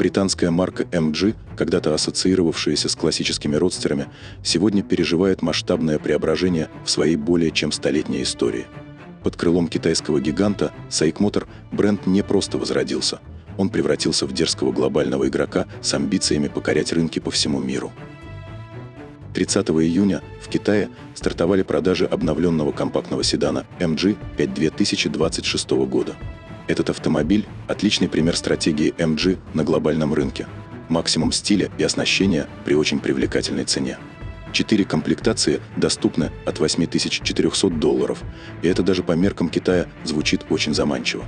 Британская марка MG, когда-то ассоциировавшаяся с классическими родстерами, сегодня переживает масштабное преображение в своей более чем столетней истории. Под крылом китайского гиганта SAIC Motor бренд не просто возродился, он превратился в дерзкого глобального игрока с амбициями покорять рынки по всему миру. 30 июня в Китае стартовали продажи обновленного компактного седана MG5 2026 года. Этот автомобиль – отличный пример стратегии MG на глобальном рынке. Максимум стиля и оснащения при очень привлекательной цене. 4 комплектации доступны от $8400, и это даже по меркам Китая звучит очень заманчиво.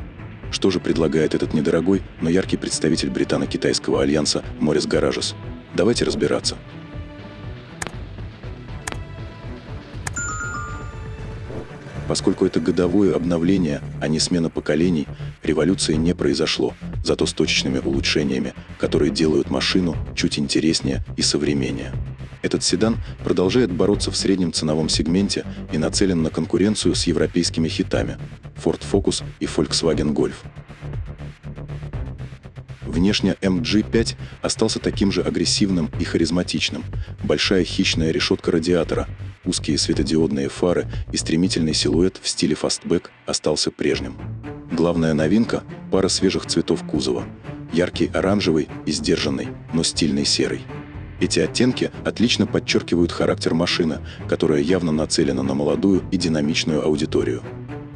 Что же предлагает этот недорогой, но яркий представитель британо-китайского альянса Morris Garages? Давайте разбираться. Поскольку это годовое обновление, а не смена поколений, революции не произошло, зато с точечными улучшениями, которые делают машину чуть интереснее и современнее. Этот седан продолжает бороться в среднем ценовом сегменте и нацелен на конкуренцию с европейскими хитами Ford Focus и Volkswagen Golf. Внешне MG5 остался таким же агрессивным и харизматичным. Большая хищная решетка радиатора, узкие светодиодные фары и стремительный силуэт в стиле фастбэк остался прежним. Главная новинка – пара свежих цветов кузова. Яркий оранжевый и сдержанный, но стильный серый. Эти оттенки отлично подчеркивают характер машины, которая явно нацелена на молодую и динамичную аудиторию.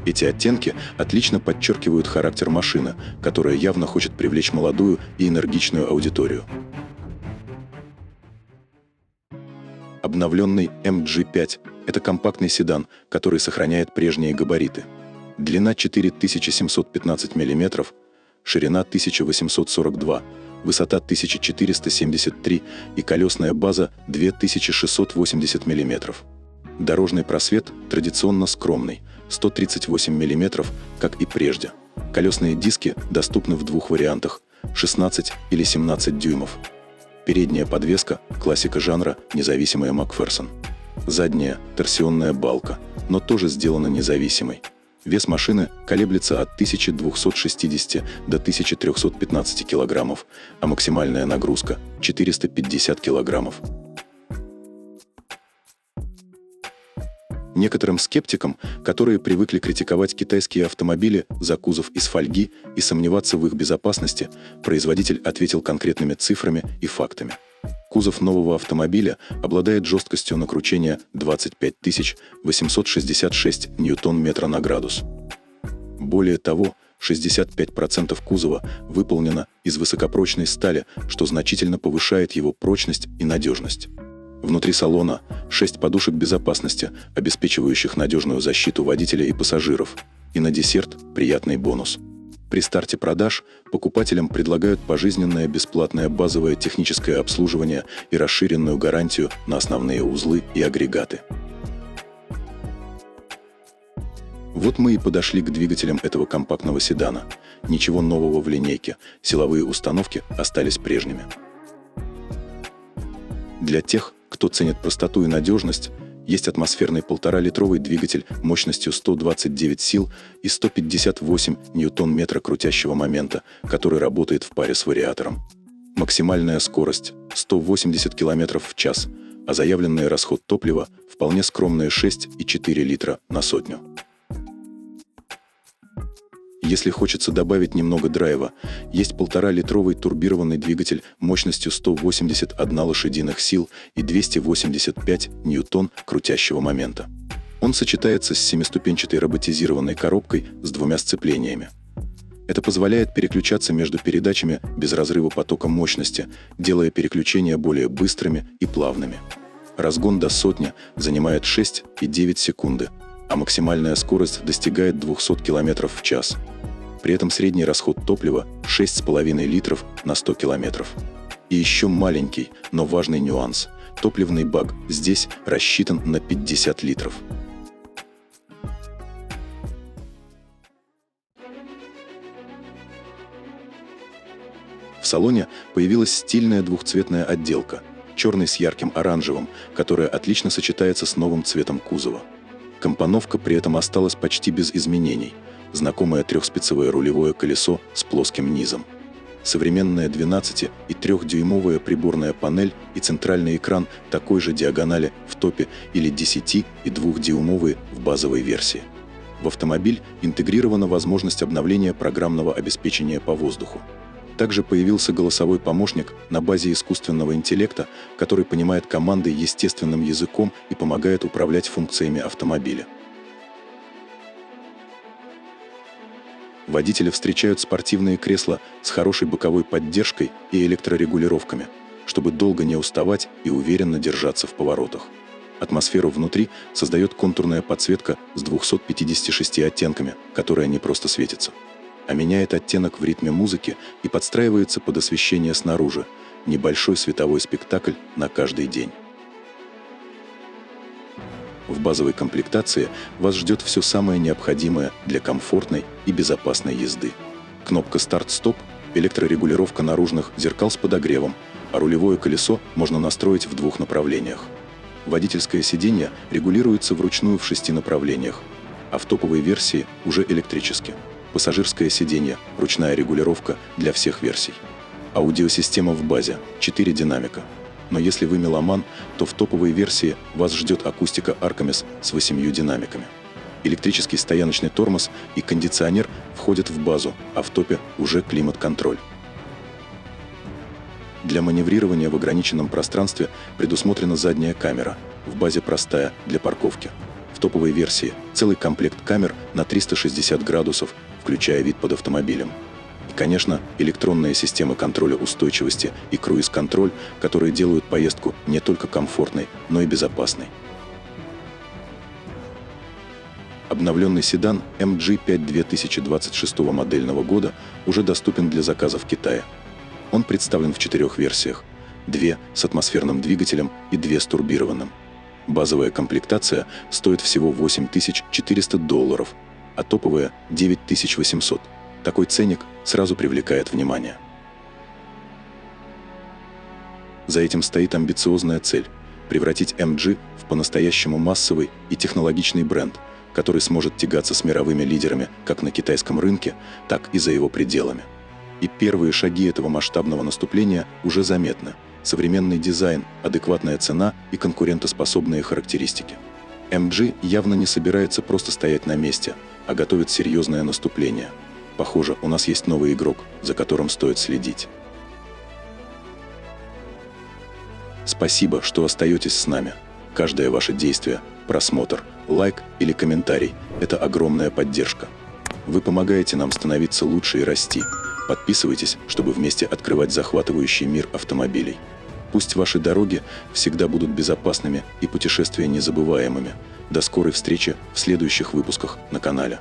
Эти оттенки отлично подчеркивают характер машины, которая явно хочет привлечь молодую и энергичную аудиторию. Обновленный MG5 – это компактный седан, который сохраняет прежние габариты. Длина 4715 мм, ширина 1842 высота 1473 и колесная база 2680 мм. Дорожный просвет традиционно скромный – 138 мм, как и прежде. Колесные диски доступны в двух вариантах – 16 или 17 дюймов. Передняя подвеска – классика жанра, независимая Макферсон. Задняя – торсионная балка, но тоже сделана независимой. Вес машины колеблется от 1260 до 1315 кг, а максимальная нагрузка – 450 кг. Некоторым скептикам, которые привыкли критиковать китайские автомобили за кузов из фольги и сомневаться в их безопасности, производитель ответил конкретными цифрами и фактами. Кузов нового автомобиля обладает жесткостью накручения 25 866 Ньютон-метра на градус. Более того, 65% кузова выполнено из высокопрочной стали, что значительно повышает его прочность и надежность. Внутри салона 6 подушек безопасности, обеспечивающих надежную защиту водителя и пассажиров. И на десерт приятный бонус. При старте продаж покупателям предлагают пожизненное бесплатное базовое техническое обслуживание и расширенную гарантию на основные узлы и агрегаты. Вот мы и подошли к двигателям этого компактного седана. Ничего нового в линейке, силовые установки остались прежними. Для тех, кто ценит простоту и надежность, есть атмосферный 1,5-литровый двигатель мощностью 129 сил и 158 ньютон-метра крутящего момента, который работает в паре с вариатором. Максимальная скорость – 180 км в час, а заявленный расход топлива – вполне скромные 6,4 литра на сотню. Если хочется добавить немного драйва, есть 1,5-литровый турбированный двигатель мощностью 181 лошадиных сил и 285 ньютон крутящего момента. Он сочетается с 7-ступенчатой роботизированной коробкой с 2 сцеплениями. Это позволяет переключаться между передачами без разрыва потока мощности, делая переключения более быстрыми и плавными. Разгон до сотни занимает 6,9 секунды, а максимальная скорость достигает 200 км в час. При этом средний расход топлива 6,5 литров на 100 км. И еще маленький, но важный нюанс. Топливный бак здесь рассчитан на 50 литров. В салоне появилась стильная двухцветная отделка, черный с ярким оранжевым, которая отлично сочетается с новым цветом кузова. Компоновка при этом осталась почти без изменений. Знакомое трехспицевое рулевое колесо с плоским низом. современная 12- и 3-дюймовая приборная панель и центральный экран такой же диагонали в топе или 10- и 2-дюймовые в базовой версии. В автомобиль интегрирована возможность обновления программного обеспечения по воздуху. Также появился голосовой помощник на базе искусственного интеллекта, который понимает команды естественным языком и помогает управлять функциями автомобиля. Водители встречают спортивные кресла с хорошей боковой поддержкой и электрорегулировками, чтобы долго не уставать и уверенно держаться в поворотах. Атмосферу внутри создает контурная подсветка с 256 оттенками, которая не просто светится, а меняет оттенок в ритме музыки и подстраивается под освещение снаружи. Небольшой световой спектакль на каждый день. В базовой комплектации вас ждет все самое необходимое для комфортной и безопасной езды. Кнопка «Старт-стоп», электрорегулировка наружных зеркал с подогревом, а рулевое колесо можно настроить в 2 направлениях. Водительское сиденье регулируется вручную в 6 направлениях, а в топовой версии уже электрически. Пассажирское сиденье, ручная регулировка для всех версий. Аудиосистема в базе, 4 динамика. Но если вы меломан, то в топовой версии вас ждет акустика Arcomes с 8 динамиками. Электрический стояночный тормоз и кондиционер входят в базу, а в топе уже климат-контроль. Для маневрирования в ограниченном пространстве предусмотрена задняя камера, в базе простая, для парковки. В топовой версии целый комплект камер на 360 градусов, включая вид под автомобилем. И, конечно, электронные системы контроля устойчивости и круиз-контроль, которые делают поездку не только комфортной, но и безопасной. Обновленный седан MG5 2026 модельного года уже доступен для заказа в Китае. Он представлен в 4 версиях: 2 с атмосферным двигателем и 2 с турбированным. Базовая комплектация стоит всего $8400, а топовая – $9800. Такой ценник сразу привлекает внимание. За этим стоит амбициозная цель – превратить MG в по-настоящему массовый и технологичный бренд, который сможет тягаться с мировыми лидерами как на китайском рынке, так и за его пределами. И первые шаги этого масштабного наступления уже заметны. Современный дизайн, адекватная цена и конкурентоспособные характеристики. MG явно не собирается просто стоять на месте, а готовит серьезное наступление. Похоже, у нас есть новый игрок, за которым стоит следить. Спасибо, что остаетесь с нами. Каждое ваше действие, просмотр, лайк или комментарий – это огромная поддержка. Вы помогаете нам становиться лучше и расти. Подписывайтесь, чтобы вместе открывать захватывающий мир автомобилей. Пусть ваши дороги всегда будут безопасными и путешествия незабываемыми. До скорой встречи в следующих выпусках на канале.